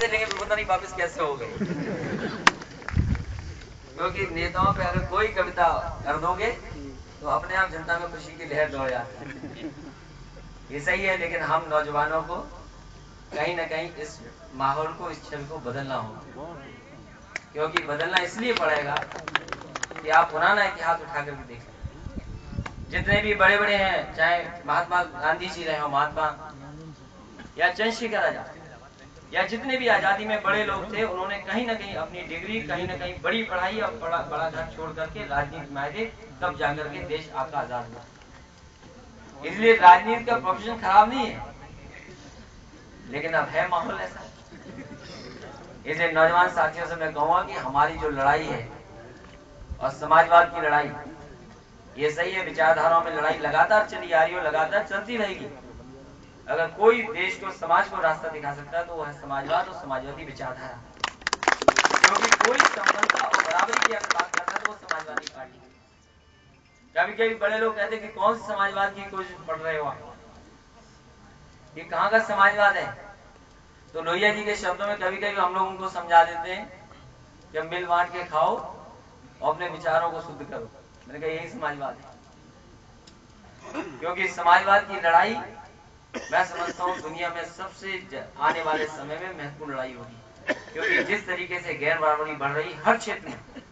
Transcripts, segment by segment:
थे लेकिन पता नहीं वापस कैसे हो गए। क्योंकि नेताओं पे अगर कोई कविता कर दोगे तो अपने आप जनता में खुशी की लहर दौड़ जाती है। ये सही है, लेकिन हम नौजवानों को कहीं ना कहीं इस माहौल को, इस छवि को बदलना होगा। क्योंकि बदलना इसलिए पड़ेगा कि आप पुराना इतिहास उठा करके देखें। जितने भी बड़े बड़े हैं, चाहे महात्मा गांधी जी रहे हो, महात्मा या चंद्रशेखर आजाद, या जितने भी आजादी में बड़े लोग थे, उन्होंने कहीं ना कहीं अपनी डिग्री, कहीं ना कहीं बड़ी पढ़ाई और बड़ा घर छोड़ करके राजनीति में आए थे, तब जाकर के देश आपका आजाद हुआ। इसलिए राजनीति का प्रोफेशन खराब नहीं है, लेकिन अब है माहौल ऐसा। इसलिए नौजवान साथियों से मैं कहूंगा कि हमारी जो लड़ाई है और समाजवाद की लड़ाई, ये सही है, विचारधाराओं में लड़ाई लगातार चली आ रही है, लगातार चलती रहेगी। अगर कोई देश को, समाज को रास्ता दिखा सकता है तो वो है समाजवाद और समाजवादी विचारधारा। क्योंकि कोई समानता और बराबरी की अगर बात करता है तो वो समाजवादी पार्टी। कभी कभी बड़े लोग कहते हैं कि कौन सी समाजवाद की कोशिश पढ़ रहे हो आप, ये कहाँ का समाजवाद है। तो लोहिया जी के शब्दों में कभी कभी हम लोग उनको समझा देते हैं कि मिल बांट के खाओ और अपने विचारों को शुद्ध करो। मैंने कहा यही समाजवाद है। क्योंकि समाजवाद की लड़ाई मैं समझता हूँ दुनिया में सबसे आने वाले समय में महत्वपूर्ण लड़ाई होगी। क्योंकि जिस तरीके से गैर बराबरी बढ़ रही हर क्षेत्र में,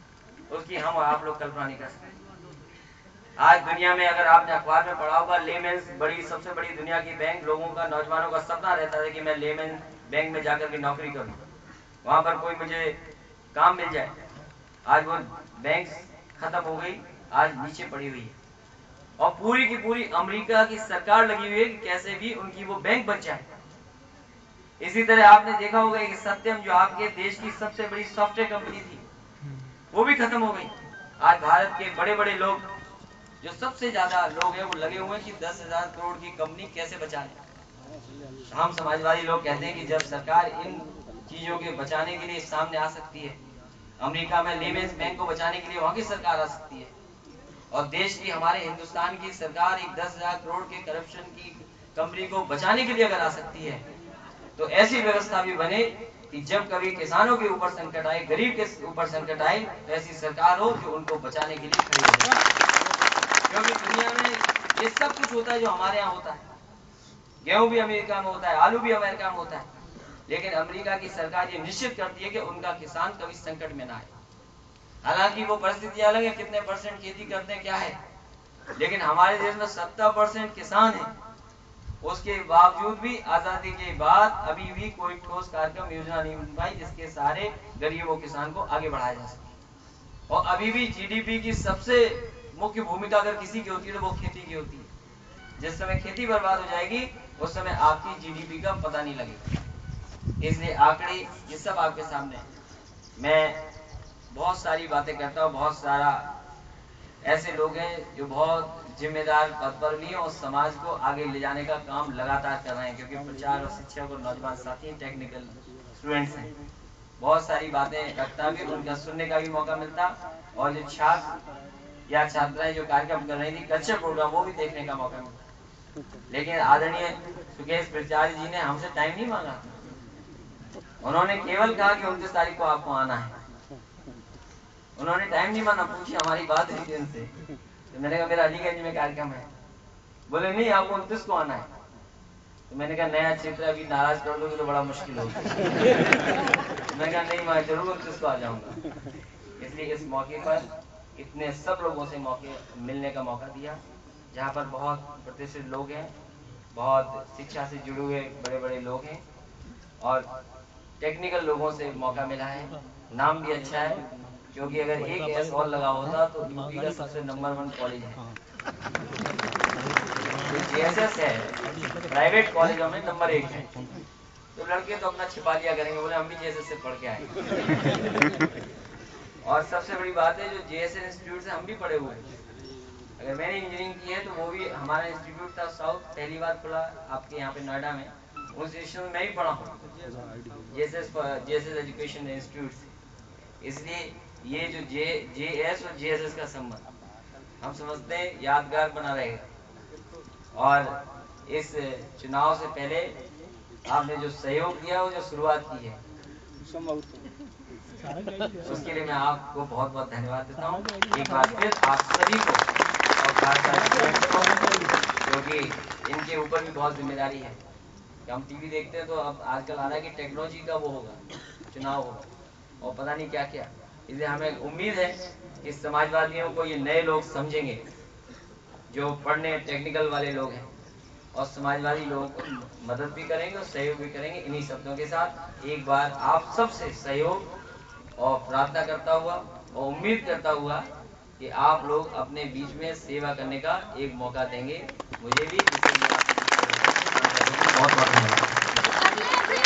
उसकी हम और आप लोग कल्पना नहीं कर सकते। आज दुनिया में अगर आपने अखबार में पढ़ा होगा, लेमेंस बड़ी, सबसे बड़ी दुनिया की बैंक, लोगों का, नौजवानों का सपना रहता है कि मैं लेमेन बैंक में जाकर के नौकरी करूं, वहां पर कोई मुझे काम मिल जाए। आज वो बैंक खत्म हो गई, आज नीचे पड़ी हुई है, और पूरी की पूरी अमेरिका की सरकार लगी हुई है कि कैसे भी उनकी वो बैंक बच जाए। इसी तरह आपने देखा होगा कि सत्यम, जो आपके देश की सबसे बड़ी सॉफ्टवेयर कंपनी थी, वो भी खत्म हो गई। आज भारत के बड़े बड़े लोग, जो सबसे ज्यादा लोग हैं, वो लगे हुए हैं कि 10,000 करोड़ की कंपनी कैसे बचा लें। हम समाजवादी लोग कहते हैं कि जब सरकार इन चीजों के बचाने के लिए सामने आ सकती है, अमेरिका में लेमेंस बैंक को बचाने के लिए वहां की सरकार आ सकती है, और देश की, हमारे हिंदुस्तान की सरकार एक 10,000 करोड़ के करप्शन की कंपनी को बचाने के लिए अगर आ सकती है, तो ऐसी व्यवस्था भी बने कि जब कभी किसानों के ऊपर संकट आए, गरीब के ऊपर संकट आए, तो ऐसी सरकार हो जो उनको बचाने के लिए खड़ी हो। क्योंकि दुनिया में ये सब कुछ होता है जो हमारे यहाँ होता है। गेहूं भी अमेरिका में होता है, आलू भी अमेरिका में होता है, लेकिन अमेरिका की सरकार ये निश्चित करती है कि उनका किसान कभी संकट में ना आए। हालांकि वो परिस्थितियां अलग है, कितने परसेंट खेती करते हैं क्या है, लेकिन हमारे देश में 70% किसान है। उसके बावजूद भी आजादी के बाद अभी भी कोई ठोस कार्यक्रम, योजना नहीं बन पाई जिसके सहारे गरीबों किसान को आगे बढ़ाया जा सके। और अभी भी जीडीपी की सबसे मुख्य भूमिका अगर किसी की होती है तो वो खेती की होती है। जिस समय खेती बर्बाद हो जाएगी, उस समय आपकी जीडीपी का पता नहीं लगेगा। इसलिए आंकड़े ये सब आपके सामने। मैं बहुत सारी बातें करता हूँ, बहुत सारा ऐसे लोग हैं जो बहुत जिम्मेदार पद पर भी हैं और समाज को आगे ले जाने का काम लगातार कर रहे हैं। क्योंकि प्रचार और शिक्षक और नौजवान साथी टेक्निकल स्टूडेंट्स हैं, बहुत सारी बातें रखता भी, उनका सुनने का भी मौका मिलता, और जो छात्र या छात्राएं जो कार्यक्रम कर रही थी, कच्चे प्रोग्राम, वो भी देखने का मौका मिलता। लेकिन आदरणीय सुकेश प्रचार्य जी ने हमसे टाइम नहीं मांगा, उन्होंने केवल कहा कि 29 तारीख को आपको आना है। उन्होंने टाइम नहीं माना, पूछी, हमारी बात हुई थी उनसे, तो मैंने कहा मेरा अलीगंज में कार्यक्रम है। बोले नहीं, आपको 29 को आना है। तो मैंने कहा नया क्षेत्र अभी नाराज कर दोगे तो बड़ा मुश्किल होगा। मैंने कहा नहीं, मैं जरूर 29 को आ जाऊंगा। इसलिए इस मौके पर इतने सब लोगों से मिलने का मौका दिया, जहाँ पर बहुत प्रतिष्ठित लोग हैं, बहुत शिक्षा से जुड़े हुए बड़े बड़े लोग हैं, और टेक्निकल लोगों से मौका मिला है। नाम भी अच्छा है, क्योंकि अगर एक एस और लगा होता तो यूपी का सबसे नंबर 1 कॉलेज है। जेएसएस है, प्राइवेट कॉलेजों में नंबर 1 है। तो लड़के तो अपना छिपा लिया करेंगे, बोले हम भी जेएसएस से पढ़ के आए। और सबसे बड़ी बात है, जो जेएसएस इंस्टीट्यूट से हम भी पढ़े हुए हैं। अगर मैंने इंजीनियरिंग की है तो वो भी हमारा इंस्टीट्यूट था, साउथ पहली बार खुला आपके यहाँ पे नोएडा में, उस इंस्टीट्यूट में मैं भी पढ़ा हूँ, जेएसएस एजुकेशन इंस्टीट्यूट। इसलिए ये जो जेएस और जेएसएस का संबंध हम समझते हैं यादगार बना रहेगा। और इस चुनाव से पहले आपने जो सहयोग दिया, वो जो शुरुआत की है, उसके लिए मैं आपको बहुत बहुत धन्यवाद देता हूँ एक बार फिर आप सभी को, और क्योंकि इनके ऊपर भी बहुत जिम्मेदारी है कि हम टीवी देखते हैं तो अब आजकल आ रहा है कि टेक्नोलॉजी का वो होगा, चुनाव होगा और पता नहीं क्या क्या, इसलिए हमें उम्मीद है कि समाजवादियों को ये नए लोग समझेंगे, जो पढ़ने टेक्निकल वाले लोग हैं, और समाजवादी लोगों को मदद भी करेंगे और सहयोग भी करेंगे। इन्हीं शब्दों के साथ एक बार आप सबसे सहयोग और प्रार्थना करता हुआ और उम्मीद करता हुआ कि आप लोग अपने बीच में सेवा करने का एक मौका देंगे मुझे भी, बहुत बहुत धन्यवाद।